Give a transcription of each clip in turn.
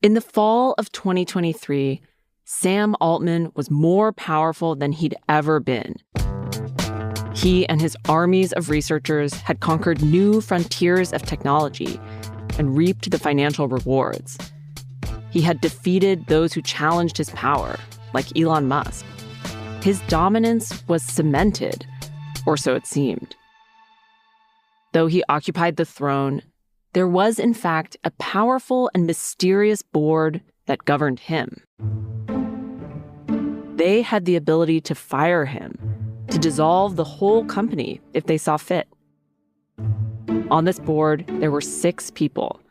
In the fall of 2023, Sam Altman was more powerful than he'd ever been. He and his armies of researchers had conquered new frontiers of technology and reaped the financial rewards. He had defeated those who challenged his power, like Elon Musk. His dominance was cemented, or so it seemed. Though he occupied the throne, there was, in fact, a powerful and mysterious board that governed him. They had the ability to fire him, to dissolve the whole company if they saw fit. On this board, there were 6 people,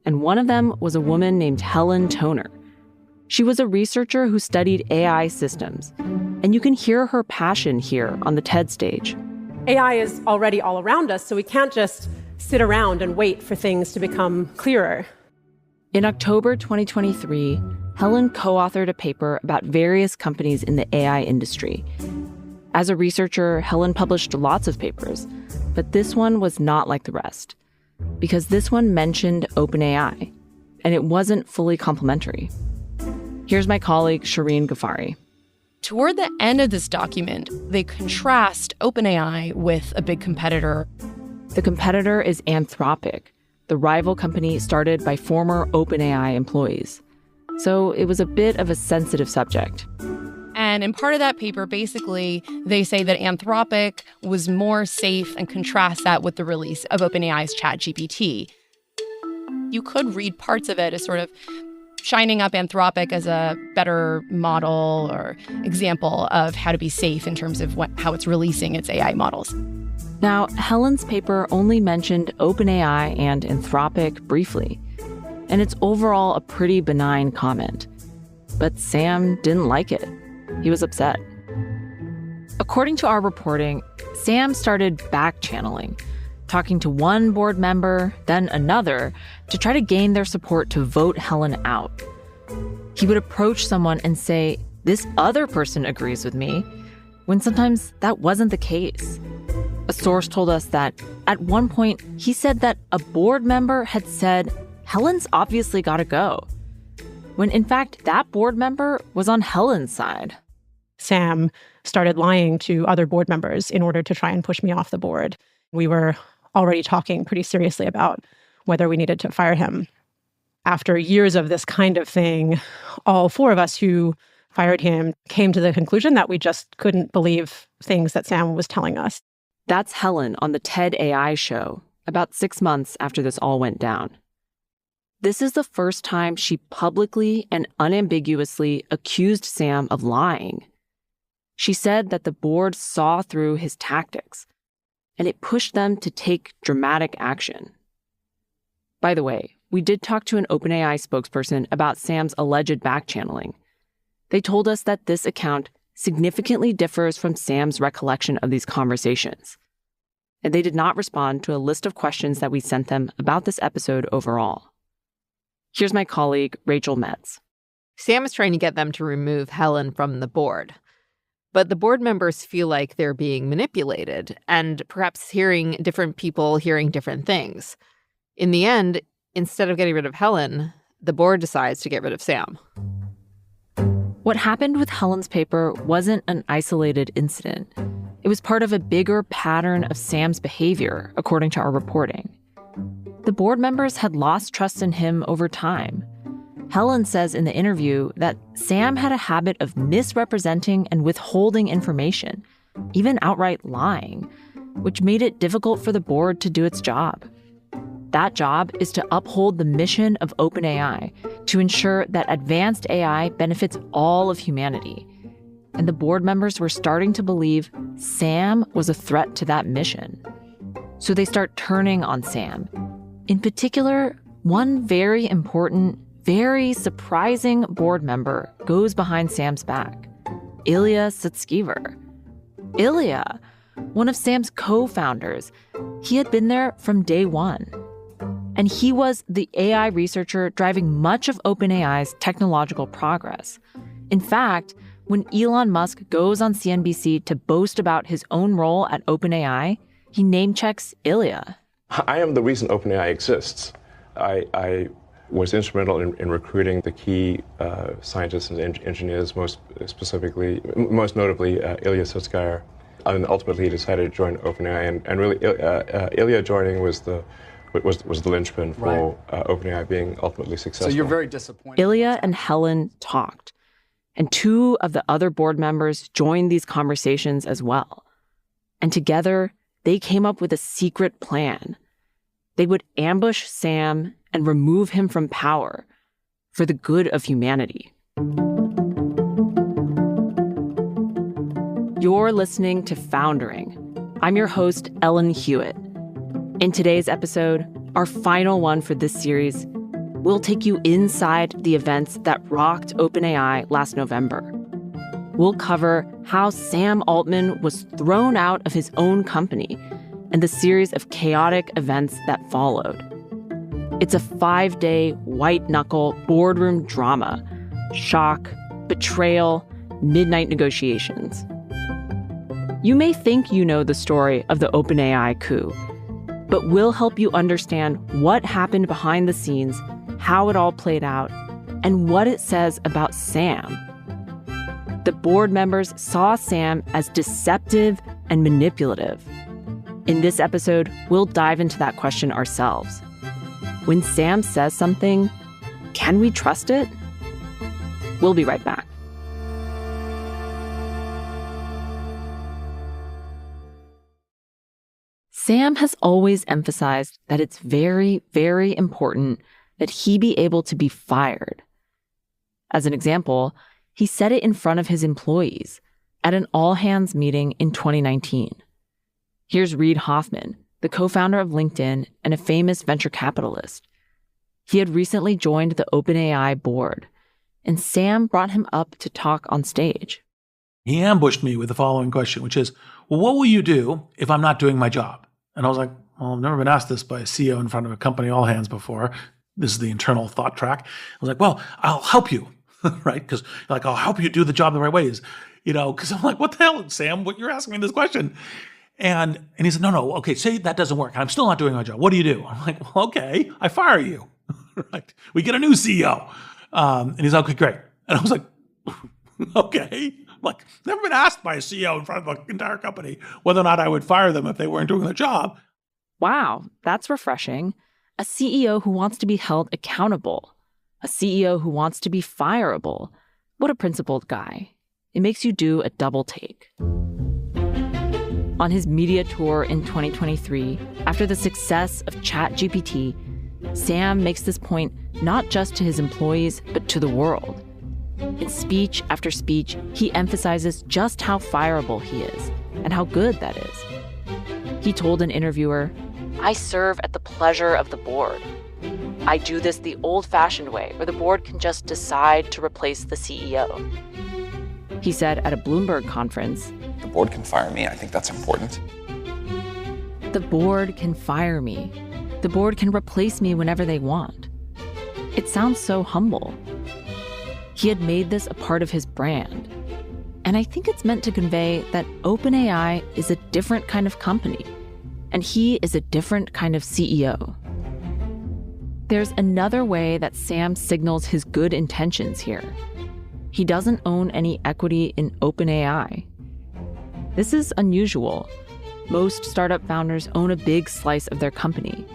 and one of them was a woman named Ellen Huet. She was a researcher who studied AI systems, and you can hear her passion here on the TED stage. AI is already all around us, so we can't just sit around and wait for things to become clearer. In October 2023, Helen co-authored a paper about various companies in the AI industry. As a researcher, Helen published lots of papers, but this one was not like the rest, because this one mentioned OpenAI, and it wasn't fully complimentary. Here's my colleague, Shireen Ghaffari. Toward the end of this document, they contrast OpenAI with a big competitor. The competitor is Anthropic, the rival company started by former OpenAI employees. So it was a bit of a sensitive subject. And in part of that paper, basically, they say that Anthropic was more safe and contrast that with the release of OpenAI's ChatGPT. You could read parts of it as sort of shining up Anthropic as a better model or example of how to be safe in terms of how it's releasing its AI models. Now, Helen's paper only mentioned OpenAI and Anthropic briefly, and it's overall a pretty benign comment. But Sam didn't like it. He was upset. According to our reporting, Sam started back-channeling, talking to one board member, then another, to try to gain their support to vote Helen out. He would approach someone and say, "This other person agrees with me," when sometimes that wasn't the case. A source told us that at one point, he said that a board member had said, "Helen's obviously got to go," when in fact, that board member was on Helen's side. Sam started lying to other board members in order to try and push me off the board. We were already talking pretty seriously about whether we needed to fire him. After years of this kind of thing, all 4 of us who fired him came to the conclusion that we just couldn't believe things that Sam was telling us. That's Helen on the TED AI show, about 6 months after this all went down. This is the first time she publicly and unambiguously accused Sam of lying. She said that the board saw through his tactics, and it pushed them to take dramatic action. By the way, we did talk to an OpenAI spokesperson about Sam's alleged back-channeling. They told us that this account significantly differs from Sam's recollection of these conversations. And they did not respond to a list of questions that we sent them about this episode overall. Here's my colleague, Rachel Metz. Sam is trying to get them to remove Helen from the board. But the board members feel like they're being manipulated and perhaps hearing different people hearing different things. In the end, instead of getting rid of Helen, the board decides to get rid of Sam. What happened with Helen's paper wasn't an isolated incident. It was part of a bigger pattern of Sam's behavior, according to our reporting. The board members had lost trust in him over time. Helen says in the interview that Sam had a habit of misrepresenting and withholding information, even outright lying, which made it difficult for the board to do its job. That job is to uphold the mission of OpenAI, to ensure that advanced AI benefits all of humanity. And the board members were starting to believe Sam was a threat to that mission. So they start turning on Sam. In particular, one very important, very surprising board member goes behind Sam's back, Ilya Sutskever. Ilya, one of Sam's co-founders, he had been there from day one. And he was the AI researcher driving much of OpenAI's technological progress. In fact, when Elon Musk goes on CNBC to boast about his own role at OpenAI, he name-checks Ilya. I am the reason OpenAI exists. I was instrumental in recruiting the key scientists and engineers, most notably Ilya Sutskever. And ultimately he decided to join OpenAI, and really Ilya joining was the linchpin for OpenAI being ultimately successful. So you're very disappointed. Ilya and Helen talked, and two of the other board members joined these conversations as well. And together, they came up with a secret plan. They would ambush Sam and remove him from power for the good of humanity. You're listening to Foundering. I'm your host, Ellen Huet. In today's episode, our final one for this series, we'll take you inside the events that rocked OpenAI last November. We'll cover how Sam Altman was thrown out of his own company and the series of chaotic events that followed. It's a 5-day white-knuckle boardroom drama: shock, betrayal, midnight negotiations. You may think you know the story of the OpenAI coup, but we'll help you understand what happened behind the scenes, how it all played out, and what it says about Sam. The board members saw Sam as deceptive and manipulative. In this episode, we'll dive into that question ourselves. When Sam says something, can we trust it? We'll be right back. Sam has always emphasized that it's very, very important that he be able to be fired. As an example, he said it in front of his employees at an all-hands meeting in 2019. Here's Reid Hoffman, the co-founder of LinkedIn and a famous venture capitalist. He had recently joined the OpenAI board, and Sam brought him up to talk on stage. He ambushed me with the following question, which is, well, what will you do if I'm not doing my job? And I was like, well, I've never been asked this by a CEO in front of a company all hands before. This is the internal thought track. I was like, well, I'll help you, right? Because I'll help you do the job the right way. Because I'm like, what the hell, Sam? What, you're asking me this question? And he said, no, okay, say that doesn't work. I'm still not doing my job. What do you do? I'm like, well, okay, I fire you. Right? We get a new CEO. And he's like, okay, great. And I was like, okay. Never been asked by a CEO in front of an entire company whether or not I would fire them if they weren't doing their job. Wow, that's refreshing. A CEO who wants to be held accountable. A CEO who wants to be fireable. What a principled guy. It makes you do a double take. On his media tour in 2023, after the success of ChatGPT, Sam makes this point not just to his employees, but to the world. In speech after speech, he emphasizes just how fireable he is and how good that is. He told an interviewer, "I serve at the pleasure of the board. I do this the old-fashioned way, where the board can just decide to replace the CEO." He said at a Bloomberg conference, "The board can fire me. I think that's important." "The board can fire me. The board can replace me whenever they want." It sounds so humble. He had made this a part of his brand. And I think it's meant to convey that OpenAI is a different kind of company, and he is a different kind of CEO. There's another way that Sam signals his good intentions here. He doesn't own any equity in OpenAI. This is unusual. Most startup founders own a big slice of their company.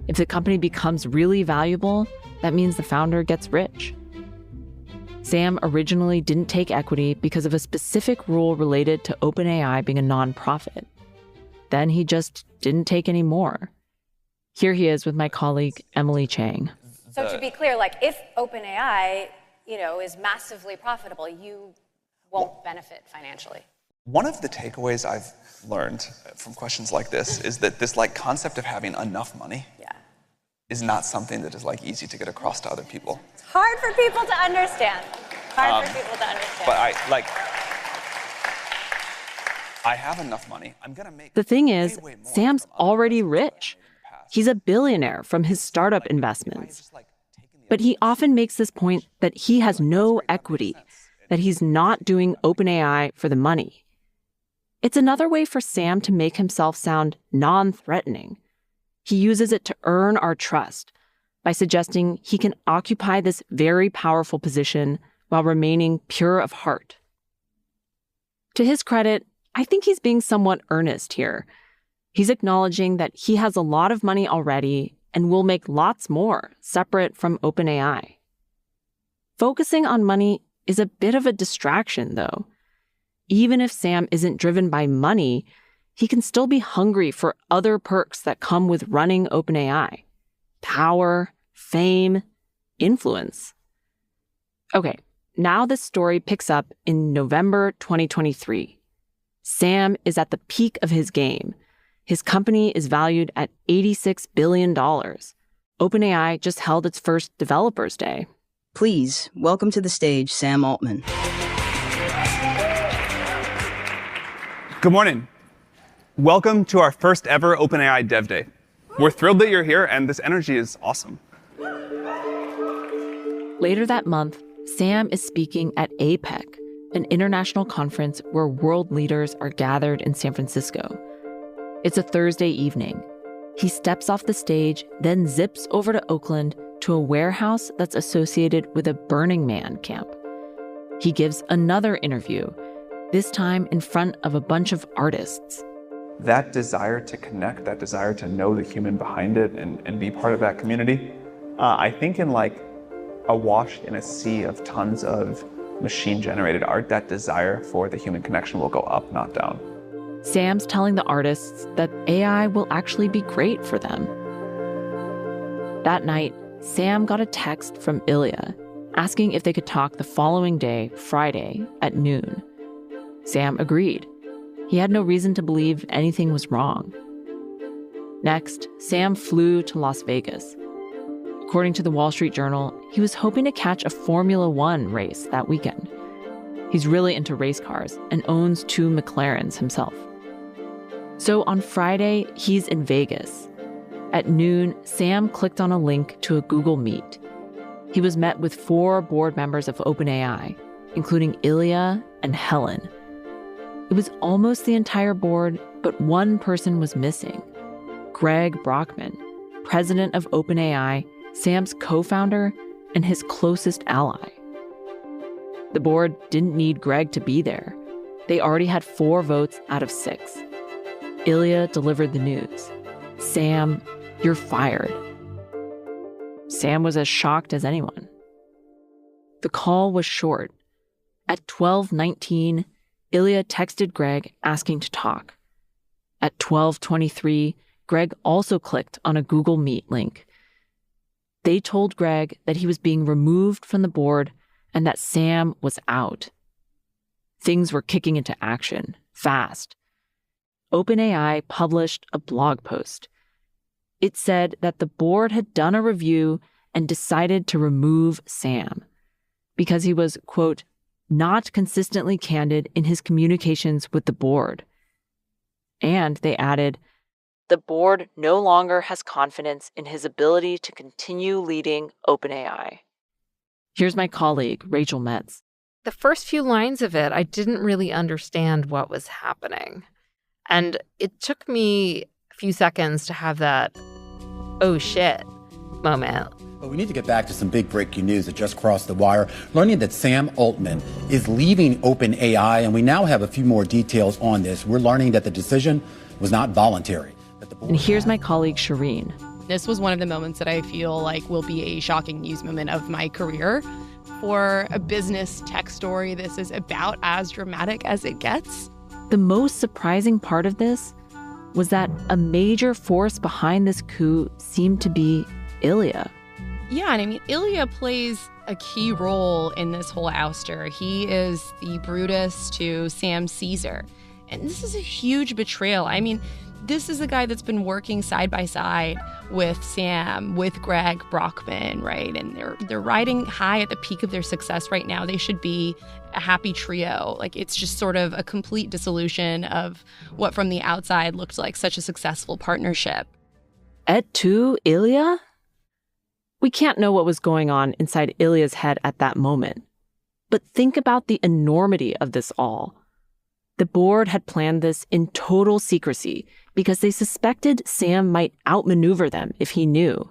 If the company becomes really valuable, that means the founder gets rich. Sam originally didn't take equity because of a specific rule related to OpenAI being a nonprofit. Then he just didn't take any more. Here he is with my colleague, Emily Chang. So to be clear, if OpenAI, is massively profitable, you won't benefit financially. One of the takeaways I've learned from questions like this is that this concept of having enough money is not something that is easy to get across to other people. It's hard for people to understand. But I have enough money. I'm going to make The thing is, Sam's already rich. He's a billionaire from his startup investments. But he often makes this point that he has no equity, that he's not doing OpenAI for the money. It's another way for Sam to make himself sound non-threatening. He uses it to earn our trust, by suggesting he can occupy this very powerful position while remaining pure of heart. To his credit, I think he's being somewhat earnest here. He's acknowledging that he has a lot of money already and will make lots more separate from OpenAI. Focusing on money is a bit of a distraction, though. Even if Sam isn't driven by money, he can still be hungry for other perks that come with running OpenAI: power, fame, influence. Okay, now this story picks up in November 2023. Sam is at the peak of his game. His company is valued at $86 billion. OpenAI just held its first Developers Day. Please, welcome to the stage, Sam Altman. Good morning. Welcome to our first ever OpenAI Dev Day. We're thrilled that you're here, and this energy is awesome. Later that month, Sam is speaking at APEC, an international conference where world leaders are gathered in San Francisco. It's a Thursday evening. He steps off the stage, then zips over to Oakland to a warehouse that's associated with a Burning Man camp. He gives another interview, this time in front of a bunch of artists. That desire to connect, that desire to know the human behind it and be part of that community, I think in like awash in a sea of tons of machine-generated art, that desire for the human connection will go up, not down. Sam's telling the artists that AI will actually be great for them. That night, Sam got a text from Ilya asking if they could talk the following day, Friday, at noon. Sam agreed. He had no reason to believe anything was wrong. Next, Sam flew to Las Vegas. According to the Wall Street Journal, he was hoping to catch a Formula One race that weekend. He's really into race cars and owns 2 McLarens himself. So on Friday, he's in Vegas. At noon, Sam clicked on a link to a Google Meet. He was met with 4 board members of OpenAI, including Ilya and Helen. It was almost the entire board, but one person was missing: Greg Brockman, president of OpenAI, Sam's co-founder, and his closest ally. The board didn't need Greg to be there. They already had 4 votes out of 6. Ilya delivered the news. Sam, you're fired. Sam was as shocked as anyone. The call was short. At 12:19, Ilya texted Greg asking to talk. At 12:23, Greg also clicked on a Google Meet link. They told Greg that he was being removed from the board and that Sam was out. Things were kicking into action, fast. OpenAI published a blog post. It said that the board had done a review and decided to remove Sam because he was, quote, not consistently candid in his communications with the board. And they added, the board no longer has confidence in his ability to continue leading OpenAI. Here's my colleague, Rachel Metz. The first few lines of it, I didn't really understand what was happening. And it took me a few seconds to have that, oh shit, moment. But we need to get back to some big breaking news that just crossed the wire, learning that Sam Altman is leaving OpenAI, and we now have a few more details on this. We're learning that the decision was not voluntary. And here's my colleague, Shireen. This was one of the moments that I feel like will be a shocking news moment of my career. For a business tech story, this is about as dramatic as it gets. The most surprising part of this was that a major force behind this coup seemed to be Ilya. Yeah, and I mean, Ilya plays a key role in this whole ouster. He is the Brutus to Sam Caesar. And this is a huge betrayal. I mean, this is a guy that's been working side by side with Sam, with Greg Brockman, right? And they're riding high at the peak of their success right now. They should be a happy trio. Like, it's just sort of a complete dissolution of what from the outside looked like such a successful partnership. Et tu, Ilya? We can't know what was going on inside Ilya's head at that moment. But think about the enormity of this all. The board had planned this in total secrecy because they suspected Sam might outmaneuver them if he knew.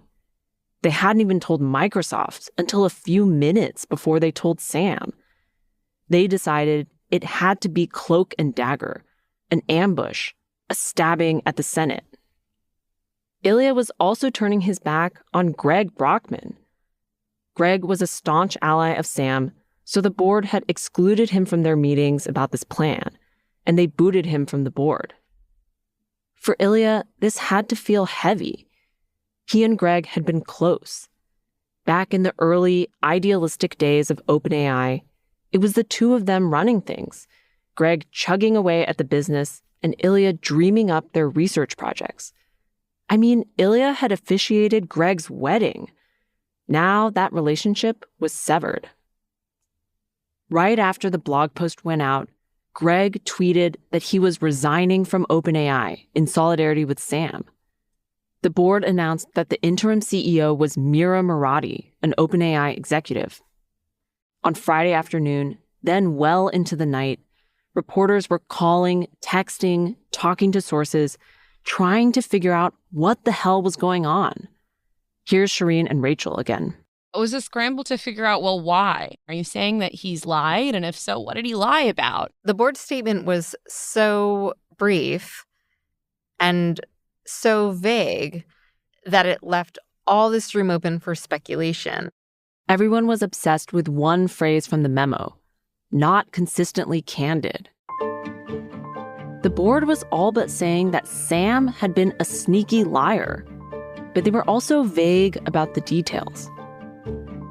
They hadn't even told Microsoft until a few minutes before they told Sam. They decided it had to be cloak and dagger, an ambush, a stabbing at the Senate. Ilya was also turning his back on Greg Brockman. Greg was a staunch ally of Sam, so the board had excluded him from their meetings about this plan, and they booted him from the board. For Ilya, this had to feel heavy. He and Greg had been close. Back in the early, idealistic days of OpenAI, it was the two of them running things, Greg chugging away at the business and Ilya dreaming up their research projects. I mean, Ilya had officiated Greg's wedding. Now that relationship was severed. Right after the blog post went out, Greg tweeted that he was resigning from OpenAI in solidarity with Sam. The board announced that the interim CEO was Mira Murati, an OpenAI executive. On Friday afternoon, then well into the night, reporters were calling, texting, talking to sources, trying to figure out what the hell was going on. Here's Shireen and Rachel again. It was a scramble to figure out, well, why? Are you saying that he's lied? And if so, what did he lie about? The board statement was so brief and so vague that it left all this room open for speculation. Everyone was obsessed with one phrase from the memo, not consistently candid. The board was all but saying that Sam had been a sneaky liar, but they were also vague about the details.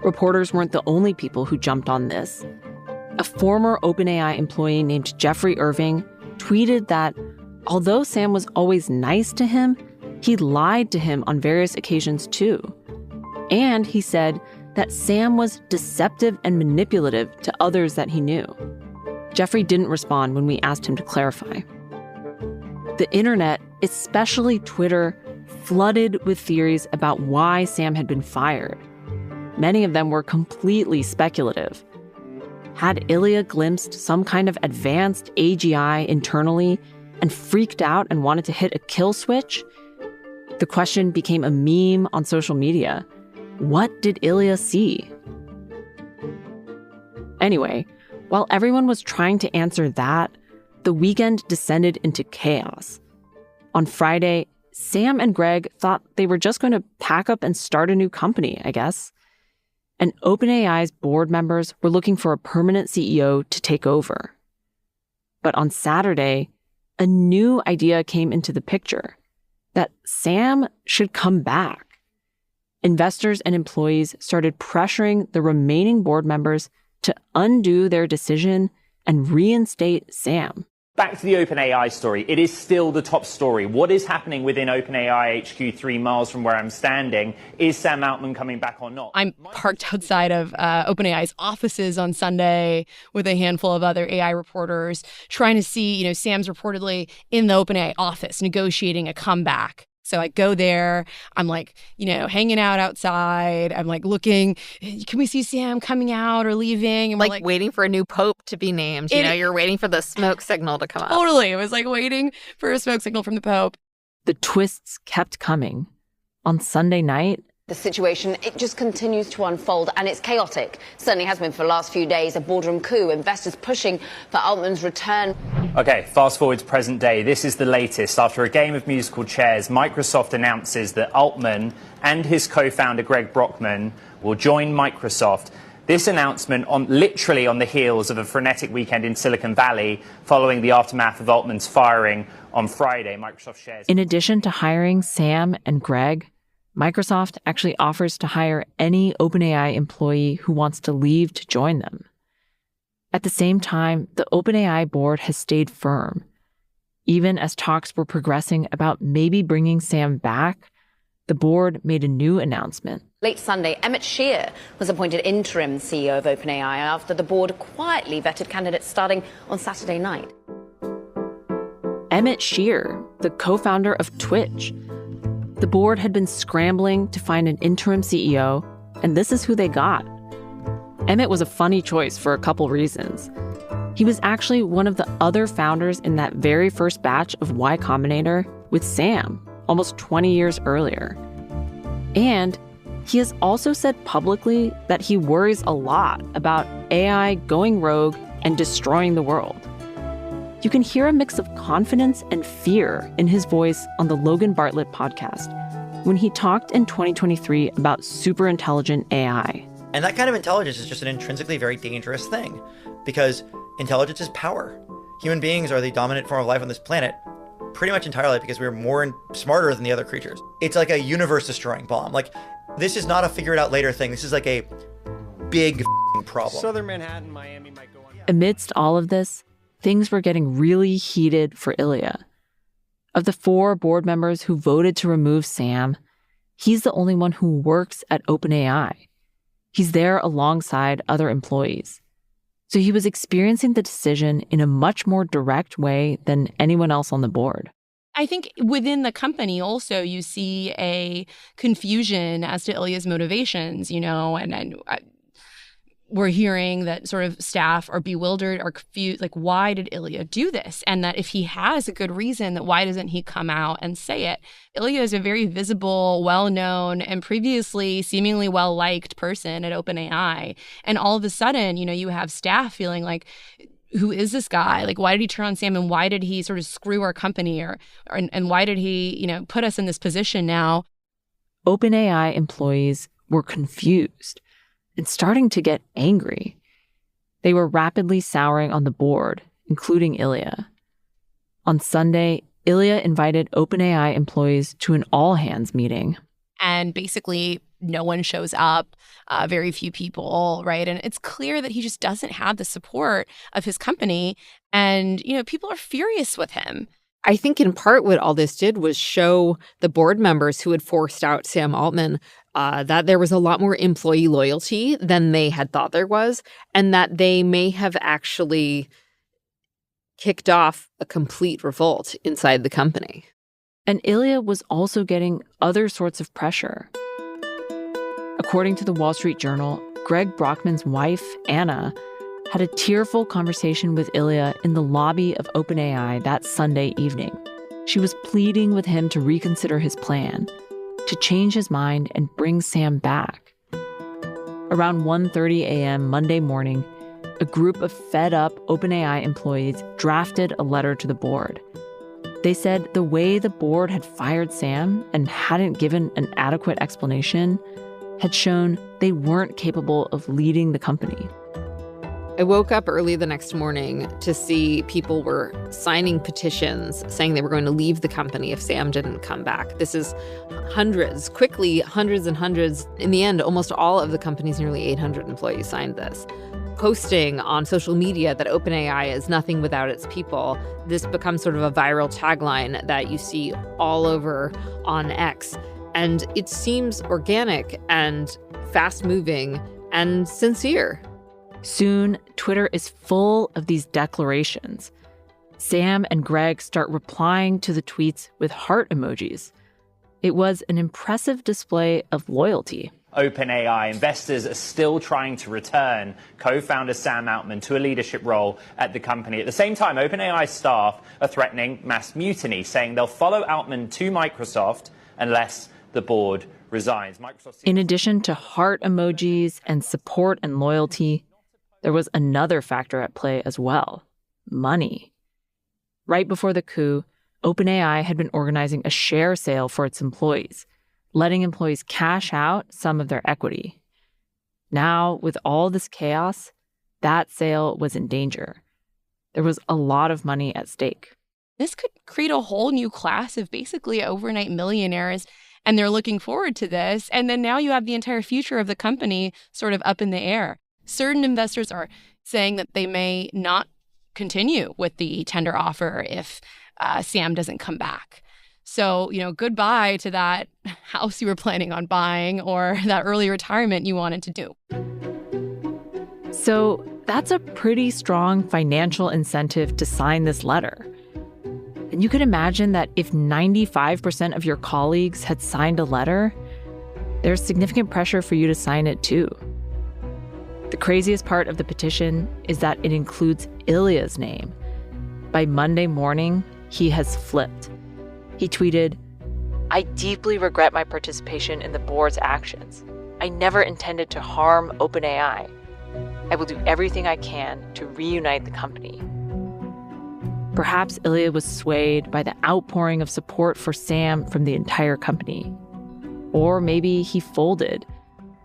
Reporters weren't the only people who jumped on this. A former OpenAI employee named Jeffrey Irving tweeted that although Sam was always nice to him, he lied to him on various occasions too. And he said that Sam was deceptive and manipulative to others that he knew. Jeffrey didn't respond when we asked him to clarify. The internet, especially Twitter, flooded with theories about why Sam had been fired. Many of them were completely speculative. Had Ilya glimpsed some kind of advanced AGI internally and freaked out and wanted to hit a kill switch? The question became a meme on social media. What did Ilya see? Anyway, while everyone was trying to answer that, the weekend descended into chaos. On Friday, Sam and Greg thought they were just going to pack up and start a new company, I guess. And OpenAI's board members were looking for a permanent CEO to take over. But on Saturday, a new idea came into the picture, that Sam should come back. Investors and employees started pressuring the remaining board members to undo their decision and reinstate Sam. Back to the OpenAI story. It is still the top story. What is happening within OpenAI HQ 3 miles from where I'm standing? Is Sam Altman coming back or not? I'm parked outside of OpenAI's offices on Sunday with a handful of other AI reporters trying to see, Sam's reportedly in the OpenAI office negotiating a comeback. So I go there, I'm hanging out outside. I'm looking, can we see Sam coming out or leaving? And we're waiting for a new pope to be named. You're waiting for the smoke signal to come up. Totally. It was waiting for a smoke signal from the pope. The twists kept coming. On Sunday night, the situation, it just continues to unfold, and it's chaotic. Certainly has been for the last few days. A boardroom coup, investors pushing for Altman's return. Okay, fast forward to present day. This is the latest. After a game of musical chairs, Microsoft announces that Altman and his co-founder Greg Brockman will join Microsoft. This announcement literally on the heels of a frenetic weekend in Silicon Valley following the aftermath of Altman's firing on Friday. Microsoft shares. In addition to hiring Sam and Greg, Microsoft actually offers to hire any OpenAI employee who wants to leave to join them. At the same time, the OpenAI board has stayed firm. Even as talks were progressing about maybe bringing Sam back, the board made a new announcement. Late Sunday, Emmett Shear was appointed interim CEO of OpenAI after the board quietly vetted candidates starting on Saturday night. Emmett Shear, the co-founder of Twitch. The board had been scrambling to find an interim CEO, and this is who they got. Emmett was a funny choice for a couple reasons. He was actually one of the other founders in that very first batch of Y Combinator with Sam, almost 20 years earlier. And He has also said publicly that he worries a lot about AI going rogue and destroying the world. You can hear a mix of confidence and fear in his voice on the Logan Bartlett podcast when he talked in 2023 about superintelligent AI. And that kind of intelligence is just an intrinsically very dangerous thing because intelligence is power. Human beings are the dominant form of life on this planet pretty much entirely because we're more and smarter than the other creatures. It's like a universe-destroying bomb. Like, this is not a figure-it-out-later thing. This is like a big problem. Southern Manhattan, Miami might go on. Amidst all of this, things were getting really heated for Ilya. Of the 4 board members who voted to remove Sam, he's the only one who works at OpenAI. He's there alongside other employees. So he was experiencing the decision in a much more direct way than anyone else on the board. I think within the company also you see a confusion as to Ilya's motivations, and we're hearing that sort of staff are bewildered or confused, like, why did Ilya do this? And that if he has a good reason, that why doesn't he come out and say it? Ilya is a very visible, well-known, and previously seemingly well-liked person at OpenAI. And all of a sudden, you have staff feeling like, who is this guy? Like, why did he turn on Sam? And why did he sort of screw our company? And why did he, put us in this position now? OpenAI employees were confused and starting to get angry. They were rapidly souring on the board, including Ilya. On Sunday, Ilya invited OpenAI employees to an all-hands meeting. And basically, no one shows up, very few people, right? And it's clear that he just doesn't have the support of his company. And, people are furious with him. I think in part what all this did was show the board members who had forced out Sam Altman that there was a lot more employee loyalty than they had thought there was, and that they may have actually kicked off a complete revolt inside the company. And Ilya was also getting other sorts of pressure. According to the Wall Street Journal, Greg Brockman's wife, Anna, had a tearful conversation with Ilya in the lobby of OpenAI that Sunday evening. She was pleading with him to reconsider his plan, to change his mind and bring Sam back. Around 1:30 a.m. Monday morning, a group of fed-up OpenAI employees drafted a letter to the board. They said the way the board had fired Sam and hadn't given an adequate explanation had shown they weren't capable of leading the company. I woke up early the next morning to see people were signing petitions saying they were going to leave the company if Sam didn't come back. This is hundreds and hundreds. In the end, almost all of the company's nearly 800 employees signed this. Posting on social media that OpenAI is nothing without its people. This becomes sort of a viral tagline that you see all over on X. And it seems organic and fast-moving and sincere. Soon, Twitter is full of these declarations. Sam and Greg start replying to the tweets with heart emojis. It was an impressive display of loyalty. OpenAI investors are still trying to return co-founder Sam Altman to a leadership role at the company. At the same time, OpenAI staff are threatening mass mutiny, saying they'll follow Altman to Microsoft unless the board resigns. In addition to heart emojis and support and loyalty, there was another factor at play as well: money. Right before the coup, OpenAI had been organizing a share sale for its employees, letting employees cash out some of their equity. Now, with all this chaos, that sale was in danger. There was a lot of money at stake. This could create a whole new class of basically overnight millionaires, and they're looking forward to this. And then now you have the entire future of the company sort of up in the air. Certain investors are saying that they may not continue with the tender offer if Sam doesn't come back. So, goodbye to that house you were planning on buying or that early retirement you wanted to do. So that's a pretty strong financial incentive to sign this letter. And you could imagine that if 95% of your colleagues had signed a letter, there's significant pressure for you to sign it too. The craziest part of the petition is that it includes Ilya's name. By Monday morning, he has flipped. He tweeted, "I deeply regret my participation in the board's actions. I never intended to harm OpenAI. I will do everything I can to reunite the company. Perhaps Ilya was swayed by the outpouring of support for Sam from the entire company. Or maybe he folded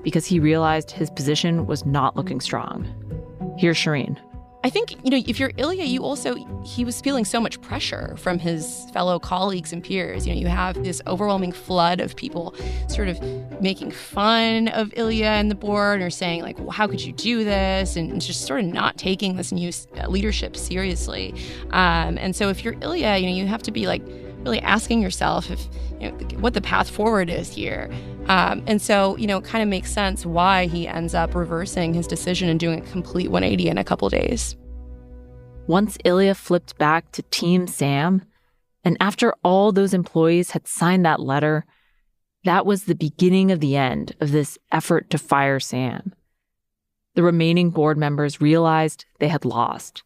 because he realized his position was not looking strong. Here's Shireen. I think, if you're Ilya, he was feeling so much pressure from his fellow colleagues and peers. You have this overwhelming flood of people sort of making fun of Ilya and the board, or saying, like, well, how could you do this? And just sort of not taking this new leadership seriously. And so if you're Ilya, you have to be, like, really asking yourself if, what the path forward is here. And so, it kind of makes sense why he ends up reversing his decision and doing a complete 180 in a couple days. Once Ilya flipped back to Team Sam, and after all those employees had signed that letter, that was the beginning of the end of this effort to fire Sam. The remaining board members realized they had lost.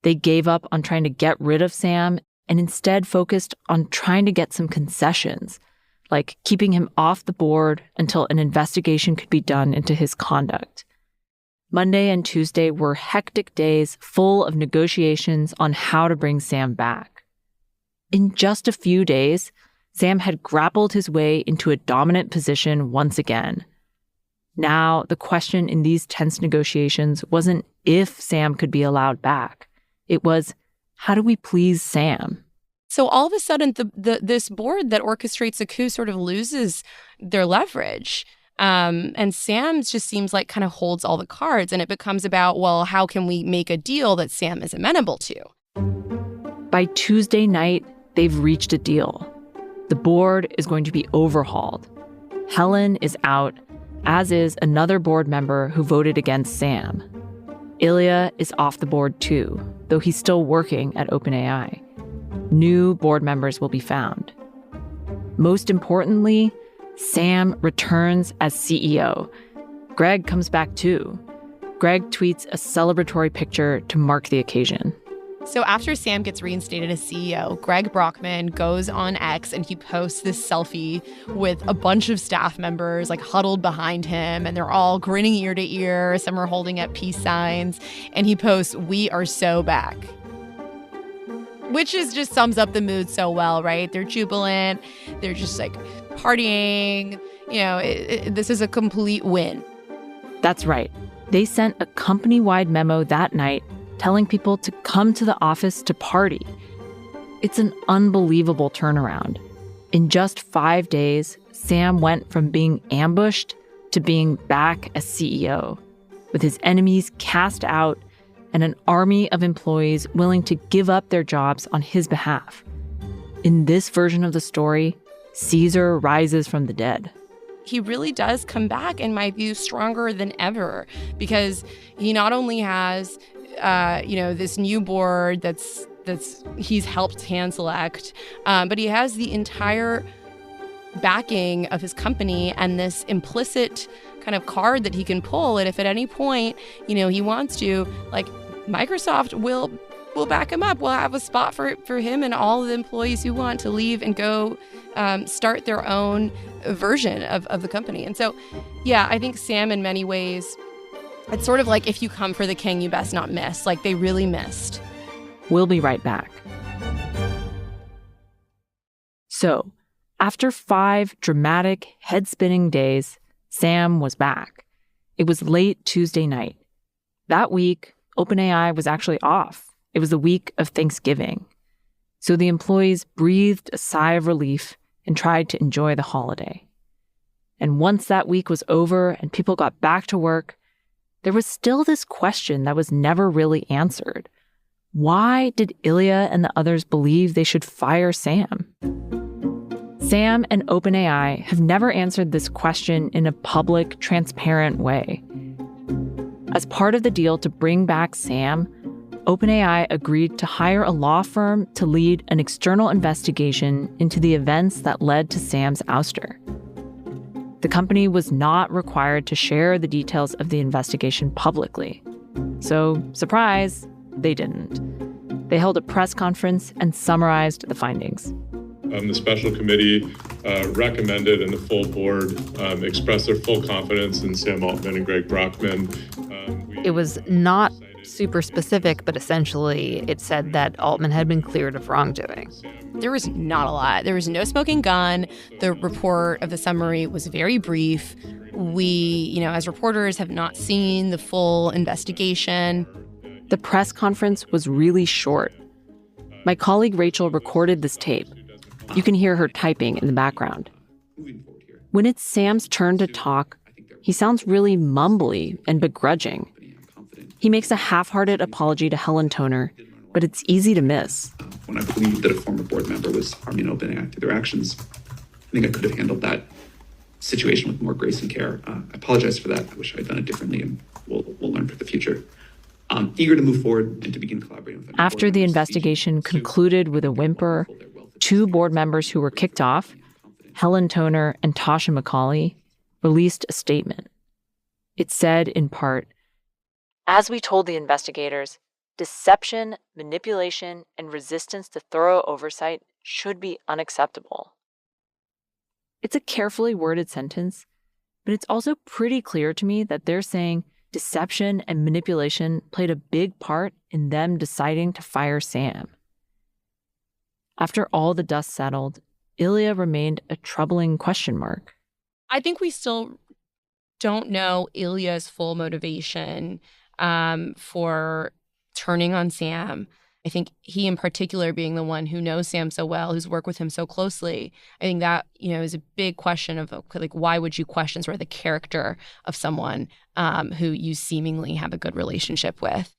They gave up on trying to get rid of Sam and instead focused on trying to get some concessions, like keeping him off the board until an investigation could be done into his conduct. Monday and Tuesday were hectic days full of negotiations on how to bring Sam back. In just a few days, Sam had grappled his way into a dominant position once again. Now, the question in these tense negotiations wasn't if Sam could be allowed back. It was, how do we please Sam? So all of a sudden, this board that orchestrates a coup sort of loses their leverage. And Sam just seems like kind of holds all the cards. And it becomes about, well, how can we make a deal that Sam is amenable to? By Tuesday night, they've reached a deal. The board is going to be overhauled. Helen is out, as is another board member who voted against Sam. Ilya is off the board too, though he's still working at OpenAI. New board members will be found. Most importantly, Sam returns as CEO. Greg comes back too. Greg tweets a celebratory picture to mark the occasion. So after Sam gets reinstated as CEO, Greg Brockman goes on X and he posts this selfie with a bunch of staff members like huddled behind him, and they're all grinning ear to ear. Some are holding up peace signs. And he posts, "We are so back." Which just sums up the mood so well, right? They're jubilant. They're just like partying. This is a complete win. That's right. They sent a company-wide memo that night telling people to come to the office to party. It's an unbelievable turnaround. In just 5 days, Sam went from being ambushed to being back as CEO, with his enemies cast out and an army of employees willing to give up their jobs on his behalf. In this version of the story, Caesar rises from the dead. He really does come back, in my view, stronger than ever, because he not only has, this new board that's he's helped hand select, but he has the entire backing of his company and this implicit kind of card that he can pull. And if at any point, he wants to, like, Microsoft will back him up. We'll have a spot for him and all of the employees who want to leave and go start their own version of the company. And so, yeah, I think Sam, in many ways, it's sort of like if you come for the king, you best not miss. Like, they really missed. We'll be right back. So, after 5 dramatic, head-spinning days, Sam was back. It was late Tuesday night. That week, OpenAI was actually off. It was the week of Thanksgiving. So the employees breathed a sigh of relief and tried to enjoy the holiday. And once that week was over and people got back to work, there was still this question that was never really answered. Why did Ilya and the others believe they should fire Sam? Sam and OpenAI have never answered this question in a public, transparent way. As part of the deal to bring back Sam, OpenAI agreed to hire a law firm to lead an external investigation into the events that led to Sam's ouster. The company was not required to share the details of the investigation publicly. So, surprise, they didn't. They held a press conference and summarized the findings. The special committee recommended, and the full board expressed their full confidence in Sam Altman and Greg Brockman. It was not super specific, but essentially it said that Altman had been cleared of wrongdoing. There was not a lot. There was no smoking gun. The report of the summary was very brief. We, as reporters, have not seen the full investigation. The press conference was really short. My colleague Rachel recorded this tape. You can hear her typing in the background. When it's Sam's turn to talk, he sounds really mumbly and begrudging. He makes a half-hearted apology to Helen Toner, but it's easy to miss. When I believed that a former board member was harming OpenAI through their actions, I think I could have handled that situation with more grace and care. I apologize for that. I wish I had done it differently, and we'll learn for the future. I'm eager to move forward and to begin collaborating with them. After the investigation concluded with a whimper, 2 board members who were kicked off, Helen Toner and Tasha McCauley, released a statement. It said, in part, "As we told the investigators, deception, manipulation, and resistance to thorough oversight should be unacceptable." It's a carefully worded sentence, but it's also pretty clear to me that they're saying deception and manipulation played a big part in them deciding to fire Sam. After all the dust settled, Ilya remained a troubling question mark. I think we still don't know Ilya's full motivation for turning on Sam. I think he in particular, being the one who knows Sam so well, who's worked with him so closely, I think that, is a big question of why would you question sort of the character of someone who you seemingly have a good relationship with?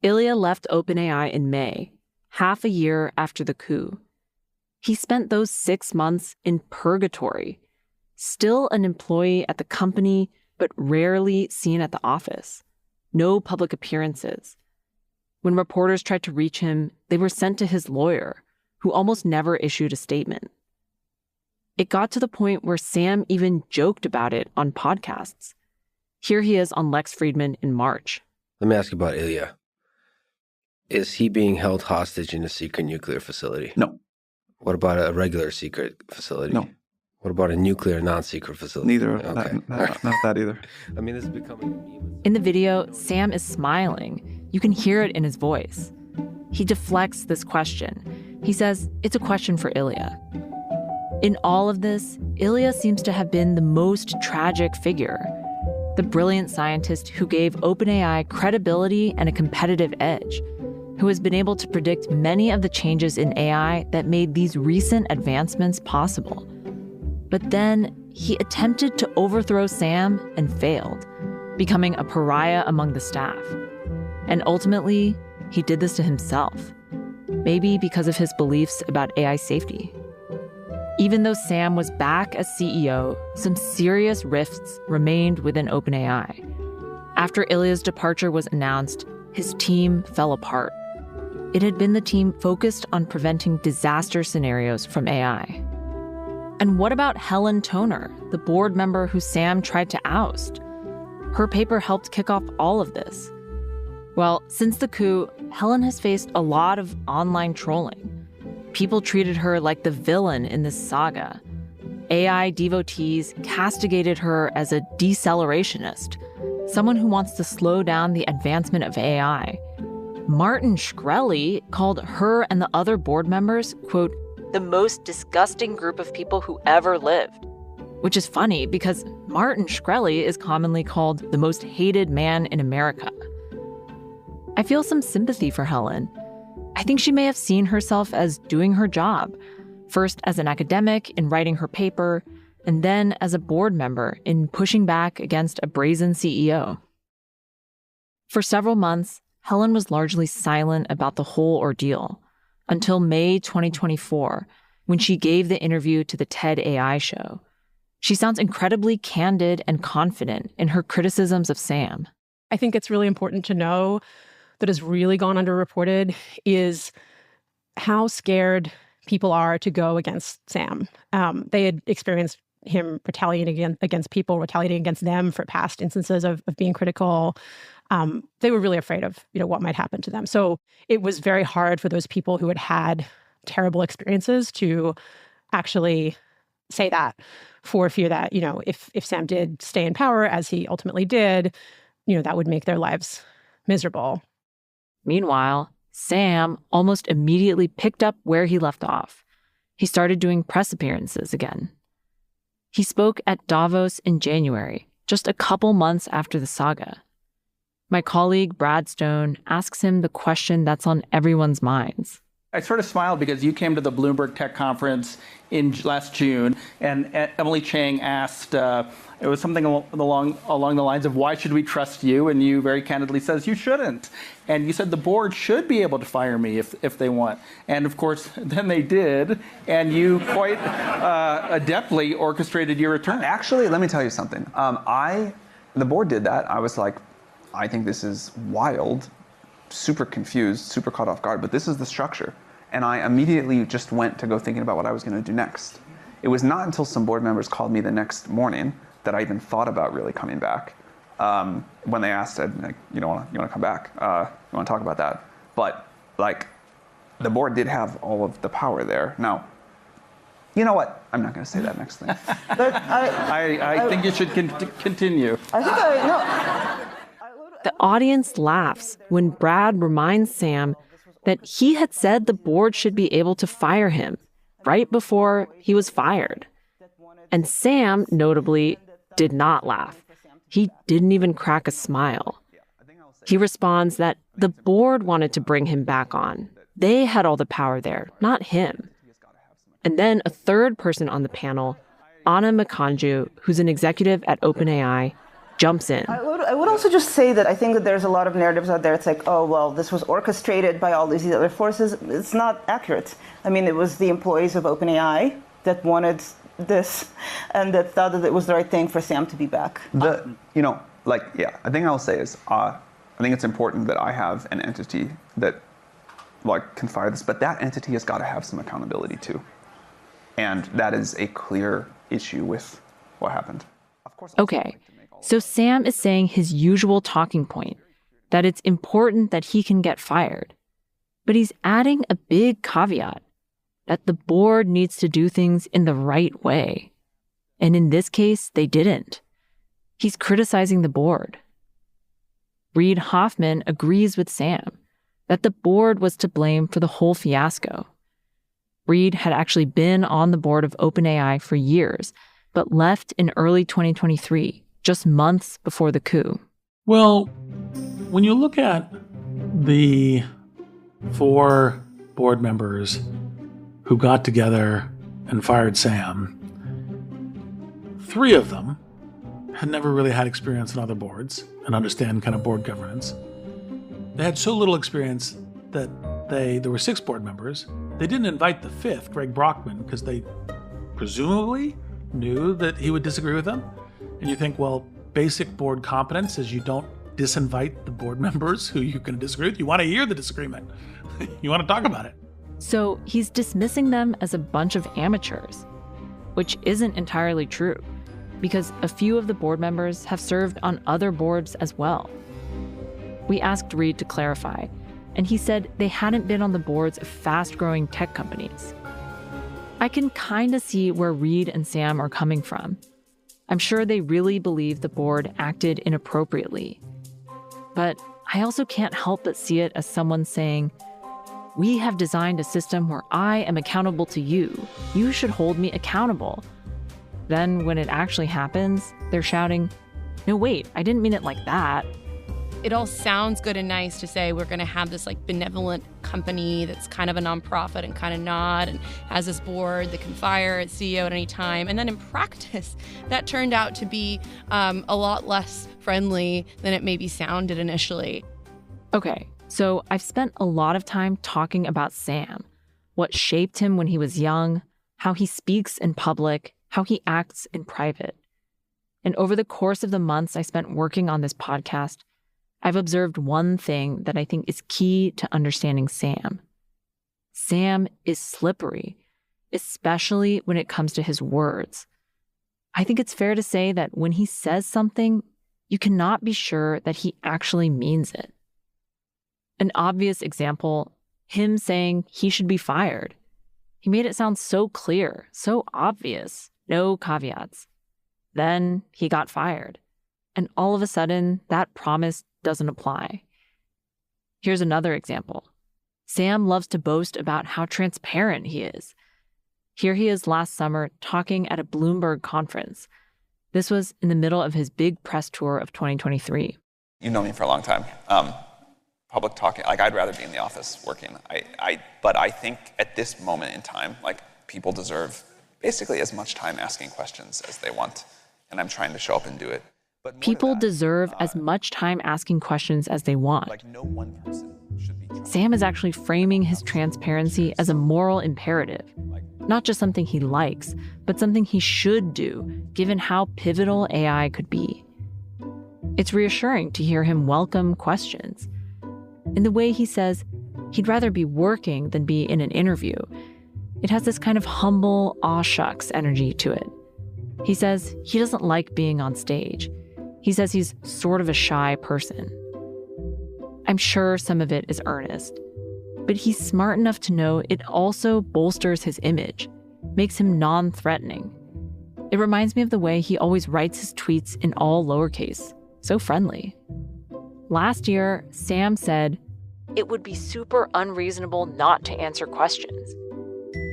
Ilya left OpenAI in May, half a year after the coup. He spent those 6 months in purgatory, still an employee at the company, but rarely seen at the office. No public appearances. When reporters tried to reach him, they were sent to his lawyer, who almost never issued a statement. It got to the point where Sam even joked about it on podcasts. Here he is on Lex Fridman in March. Let me ask you about Ilya. Is he being held hostage in a secret nuclear facility? No. What about a regular secret facility? No. What about a nuclear non-secret facility? Neither. Okay. Not that either. I mean, this is becoming a meme. In the video, Sam is smiling. You can hear it in his voice. He deflects this question. He says it's a question for Ilya. In all of this, Ilya seems to have been the most tragic figure. The brilliant scientist who gave OpenAI credibility and a competitive edge, who has been able to predict many of the changes in AI that made these recent advancements possible. But then he attempted to overthrow Sam and failed, becoming a pariah among the staff. And ultimately, he did this to himself, maybe because of his beliefs about AI safety. Even though Sam was back as CEO, some serious rifts remained within OpenAI. After Ilya's departure was announced, his team fell apart. It had been the team focused on preventing disaster scenarios from AI. And what about Helen Toner, the board member who Sam tried to oust? Her paper helped kick off all of this. Well, since the coup, Helen has faced a lot of online trolling. People treated her like the villain in this saga. AI devotees castigated her as a decelerationist, someone who wants to slow down the advancement of AI. Martin Shkreli called her and the other board members, quote, the most disgusting group of people who ever lived. Which is funny because Martin Shkreli is commonly called the most hated man in America. I feel some sympathy for Helen. I think she may have seen herself as doing her job, first as an academic in writing her paper, and then as a board member in pushing back against a brazen CEO. For several months, Helen was largely silent about the whole ordeal, until May 2024, when she gave the interview to the TED AI show. She sounds incredibly candid and confident in her criticisms of Sam. I think it's really important to know that has really gone underreported is how scared people are to go against Sam. They had experienced him retaliating against people, retaliating against them for past instances of being critical. They were really afraid of, what might happen to them. So it was very hard for those people who had terrible experiences to actually say that, for fear that, if Sam did stay in power, as he ultimately did, that would make their lives miserable. Meanwhile, Sam almost immediately picked up where he left off. He started doing press appearances again. He spoke at Davos in January, just a couple months after the saga. My colleague Brad Stone asks him the question that's on everyone's minds. I sort of smiled because you came to the Bloomberg Tech Conference in last June, and Emily Chang asked, it was something along the lines of, why should we trust you? And you very candidly says, you shouldn't. And you said the board should be able to fire me if they want. And of course, then they did, and you quite adeptly orchestrated your return. Actually, let me tell you something. The board did that. I was like, I think this is wild, super confused, super caught off guard, but this is the structure. And I immediately just went to go thinking about what I was going to do next. It was not until some board members called me the next morning that I even thought about really coming back. When they asked, like, you want to come back? You want to talk about that? But the board did have all of the power there. Now, you know what? I'm not going to say that next thing. I think you should continue. The audience laughs when Brad reminds Sam that he had said the board should be able to fire him right before he was fired. And Sam, notably, did not laugh. He didn't even crack a smile. He responds that the board wanted to bring him back on. They had all the power there, not him. And then a third person on the panel, Anna Makanju, who's an executive at OpenAI, jumps in. I would also just say that I think that there's a lot of narratives out there. It's like, oh, well, this was orchestrated by all these other forces. It's not accurate. I mean, it was the employees of OpenAI that wanted this and that thought that it was the right thing for Sam to be back. I think I'll say is, I think it's important that I have an entity that can fire this, but that entity has got to have some accountability too. And that is a clear issue with what happened. Okay, so Sam is saying his usual talking point, that it's important that he can get fired. But he's adding a big caveat, that the board needs to do things in the right way. And in this case, they didn't. He's criticizing the board. Reid Hoffman agrees with Sam that the board was to blame for the whole fiasco. Reid had actually been on the board of OpenAI for years, but left in early 2023, just months before the coup. Well, when you look at the 4 board members who got together and fired Sam, 3 of them had never really had experience on other boards and understand kind of board governance. They had so little experience that there were 6 board members. They didn't invite the 5th, Greg Brockman, because they presumably knew that he would disagree with them. And you think, well, basic board competence is you don't disinvite the board members who you can disagree with. You want to hear the disagreement. You want to talk about it. So he's dismissing them as a bunch of amateurs, which isn't entirely true, because a few of the board members have served on other boards as well. We asked Reid to clarify, and he said they hadn't been on the boards of fast-growing tech companies. I can kind of see where Reid and Sam are coming from. I'm sure they really believe the board acted inappropriately. But I also can't help but see it as someone saying, we have designed a system where I am accountable to you. You should hold me accountable. Then when it actually happens, they're shouting, no, wait, I didn't mean it like that. It all sounds good and nice to say we're going to have this benevolent company that's kind of a nonprofit and kind of not and has this board that can fire its CEO at any time. And then in practice, that turned out to be a lot less friendly than it maybe sounded initially. Okay, so I've spent a lot of time talking about Sam, what shaped him when he was young, how he speaks in public, how he acts in private. And over the course of the months I spent working on this podcast, I've observed one thing that I think is key to understanding Sam. Sam is slippery, especially when it comes to his words. I think it's fair to say that when he says something, you cannot be sure that he actually means it. An obvious example, him saying he should be fired. He made it sound so clear, so obvious, no caveats. Then he got fired. And all of a sudden, that promise doesn't apply. Here's another example. Sam loves to boast about how transparent he is. Here he is last summer talking at a Bloomberg conference. This was in the middle of his big press tour of 2023. You know me for a long time. Public talking, like I'd rather be in the office working. But I think at this moment in time, like people deserve basically as much time asking questions as they want. And I'm trying to show up and do it. But people deserve as much time asking questions as they want. Like no one person should be. Sam is actually framing his transparency as a moral imperative. Not just something he likes, but something he should do, given how pivotal AI could be. It's reassuring to hear him welcome questions. In the way he says he'd rather be working than be in an interview, it has this kind of humble, aw shucks energy to it. He says he doesn't like being on stage. He says he's sort of a shy person. I'm sure some of it is earnest, but he's smart enough to know it also bolsters his image, makes him non-threatening. It reminds me of the way he always writes his tweets in all lowercase, so friendly. Last year, Sam said, "It would be super unreasonable not to answer questions."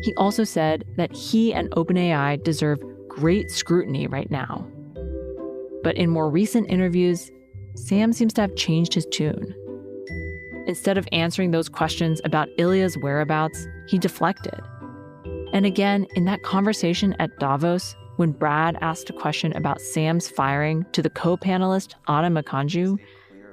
He also said that he and OpenAI deserve great scrutiny right now. But in more recent interviews, Sam seems to have changed his tune. Instead of answering those questions about Ilya's whereabouts, he deflected. And again, in that conversation at Davos, when Brad asked a question about Sam's firing to the co-panelist Anna Makanju,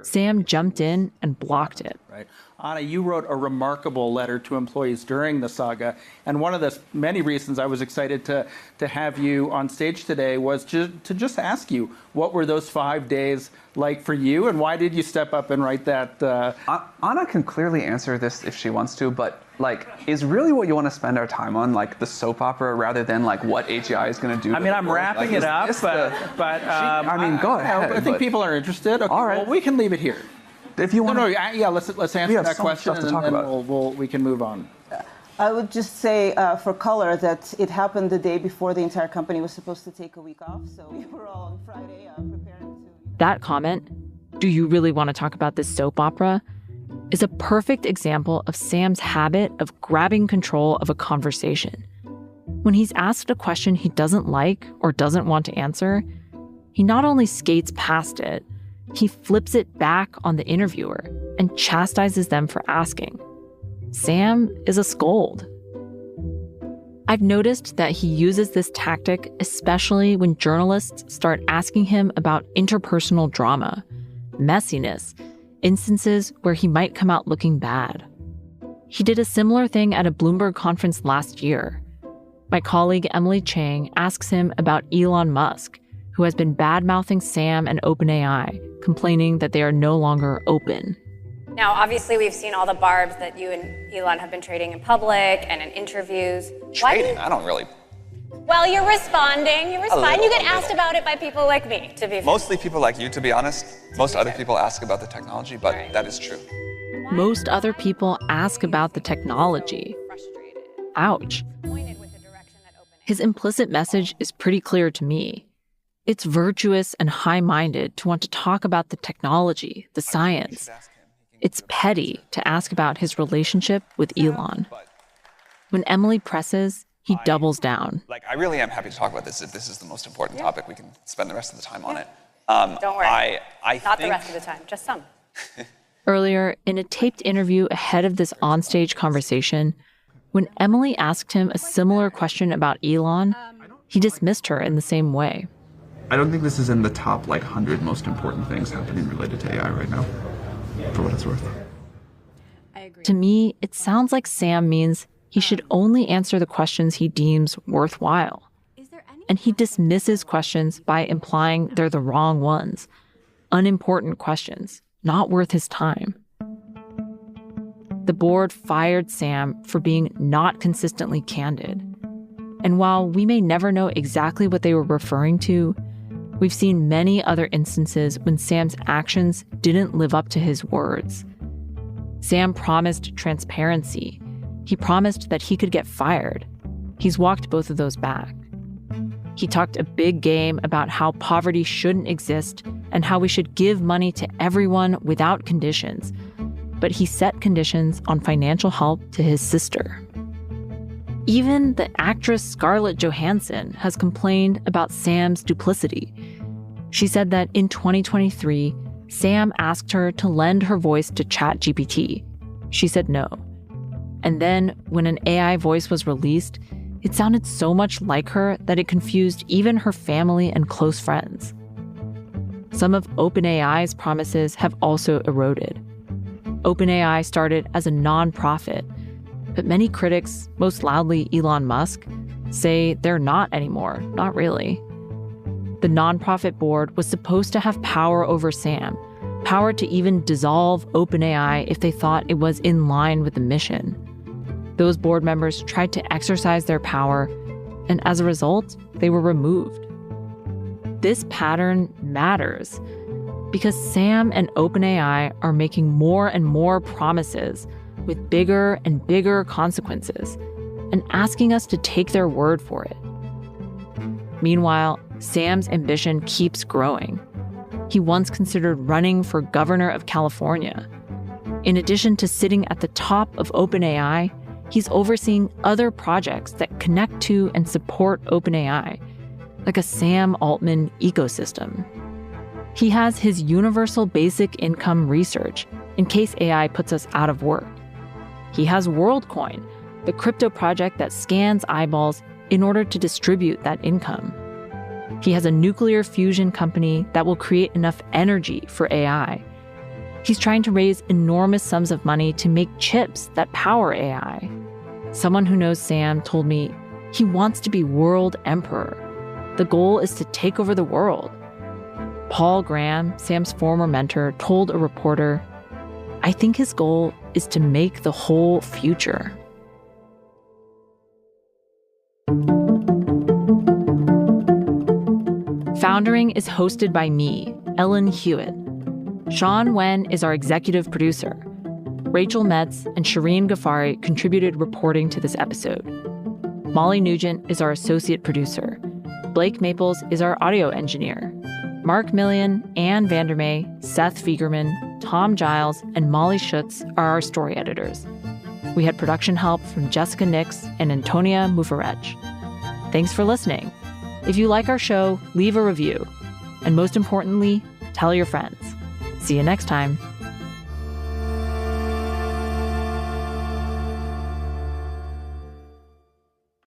Sam jumped in and blocked it. Right. Anna, you wrote a remarkable letter to employees during the saga, and one of the many reasons I was excited to have you on stage today was to just ask you, what were those 5 days like for you, and why did you step up and write that? Anna can clearly answer this if she wants to, but like, is really what you want to spend our time on, like the soap opera, rather than like what AGI is going to do? I mean, I'm wrapping it up, but I mean, go ahead. I think people are interested. Okay, all right. Well, we can leave it here. If you want, let's answer that question, and then we can move on. I would just say, for color, that it happened the day before the entire company was supposed to take a week off. So we were all on Friday preparing to. That comment, "Do you really want to talk about this soap opera?" is a perfect example of Sam's habit of grabbing control of a conversation. When he's asked a question he doesn't like or doesn't want to answer, he not only skates past it, he flips it back on the interviewer and chastises them for asking. Sam is a scold. I've noticed that he uses this tactic especially when journalists start asking him about interpersonal drama, messiness, instances where he might come out looking bad. He did a similar thing at a Bloomberg conference last year. My colleague Emily Chang asks him about Elon Musk, who has been bad-mouthing Sam and OpenAI, complaining that they are no longer open. Now, obviously, we've seen all the barbs that you and Elon have been trading in public and in interviews. Trading? I don't really. Well, you're responding. You get asked about it by people like me, to be fair. Mostly people like you, to be honest. Most other people ask about the technology, but that is true. Most other people ask about the technology. Ouch. His implicit message is pretty clear to me. It's virtuous and high-minded to want to talk about the technology, the science. It's petty to ask about his relationship with Elon. When Emily presses, he doubles down. Like, I really am happy to talk about this. If this is the most important topic, we can spend the rest of the time on it. Don't worry. Not the think... rest of the time, just some. Earlier, in a taped interview ahead of this onstage conversation, when Emily asked him a similar question about Elon, he dismissed her in the same way. I don't think this is in the top 100 most important things happening related to AI right now, for what it's worth. To me, it sounds like Sam means he should only answer the questions he deems worthwhile. And he dismisses questions by implying they're the wrong ones, unimportant questions, not worth his time. The board fired Sam for being not consistently candid. And while we may never know exactly what they were referring to, we've seen many other instances when Sam's actions didn't live up to his words. Sam promised transparency. He promised that he could get fired. He's walked both of those back. He talked a big game about how poverty shouldn't exist and how we should give money to everyone without conditions. But he set conditions on financial help to his sister. Even the actress Scarlett Johansson has complained about Sam's duplicity. She said that in 2023, Sam asked her to lend her voice to ChatGPT. She said no. And then, when an AI voice was released, it sounded so much like her that it confused even her family and close friends. Some of OpenAI's promises have also eroded. OpenAI started as a nonprofit, but many critics, most loudly Elon Musk, say they're not anymore, not really. The nonprofit board was supposed to have power over Sam, power to even dissolve OpenAI if they thought it was in line with the mission. Those board members tried to exercise their power, and as a result, they were removed. This pattern matters because Sam and OpenAI are making more and more promises with bigger and bigger consequences and asking us to take their word for it. Meanwhile, Sam's ambition keeps growing. He once considered running for governor of California. In addition to sitting at the top of OpenAI, he's overseeing other projects that connect to and support OpenAI, like a Sam Altman ecosystem. He has his universal basic income research in case AI puts us out of work. He has WorldCoin, the crypto project that scans eyeballs in order to distribute that income. He has a nuclear fusion company that will create enough energy for AI. He's trying to raise enormous sums of money to make chips that power AI. Someone who knows Sam told me he wants to be world emperor. The goal is to take over the world. Paul Graham, Sam's former mentor, told a reporter, "I think his goal is to make the whole future." Foundering is hosted by me, Ellen Huet. Sean Wen is our executive producer. Rachel Metz and Shireen Ghaffari contributed reporting to this episode. Molly Nugent is our associate producer. Blake Maples is our audio engineer. Mark Millian, Ann Vandermeer, Seth Fiegerman, Tom Giles, and Molly Schutz are our story editors. We had production help from Jessica Nix and Antonia Mufarech. Thanks for listening. If you like our show, leave a review. And most importantly, tell your friends. See you next time.